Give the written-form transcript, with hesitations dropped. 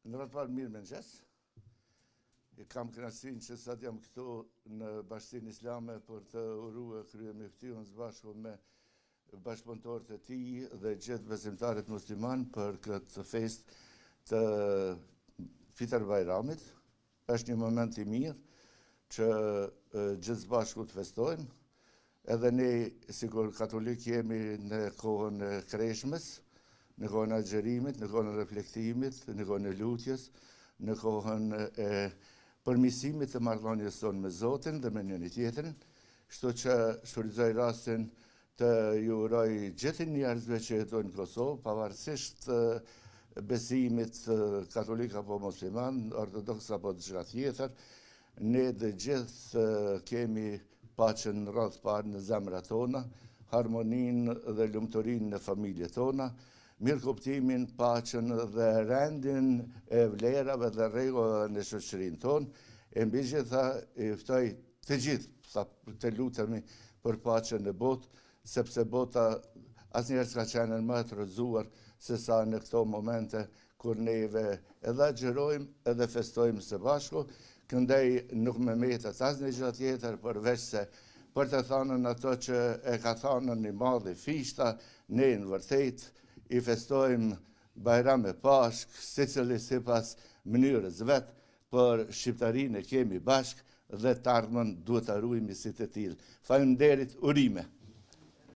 Në ratë parë mirë mëngjes. Kam kënaqësinë që sot jam këtu në Bashkinë Islame për të uruar kryemiftin së bashku me bashkëpunëtorët e tij dhe gjithë besimtarët musliman për këtë fest të Fitr Bajramit. Është një moment i mirë që gjithë së bashku të festojmë. Edhe ne, sikur katolik, jemi në kohën e kreshmes, në kohën e agjerimit, në kohën e reflektimit, në kohën e lutjes, në kohën e përmirësimit të marrëdhënies tonë me Zotin dhe me njëri tjetrin. Kështu që shfrytëzoj rastin të ju uroj gjithë njerëzve që jetojnë në Kosovë, pavarësisht besimit katolik apo musliman, ortodoks apo diçka tjetër, ne dhe gjithë kemi paqen rreth parë në zemrat tona, harmoninë dhe lumturinë në familjet tona, mirëkuptimin, paqen dhe rendin e vlerave dhe rregullave në shoqërinë tonë. E mbi gjitha i ftoj të gjithë të lutemi për paqen në botë, sepse bota asnjëherë s'ka qenë më e rrëzuar se sa në këto momente kur neve edhe agjerojmë edhe festojmë së bashku. Këndej nuk më metet asnjë gjë tjetër përveç se për të thënë ato që e ka thënë një madh i fishta, ne në vërtet i festojmë Bajram e Pashk, secili sipas mënyrës vet, për shqiptarinë e kemi bashk dhe të ardhmen duhet ta ruajmë si të tillë. Faleminderit, urime.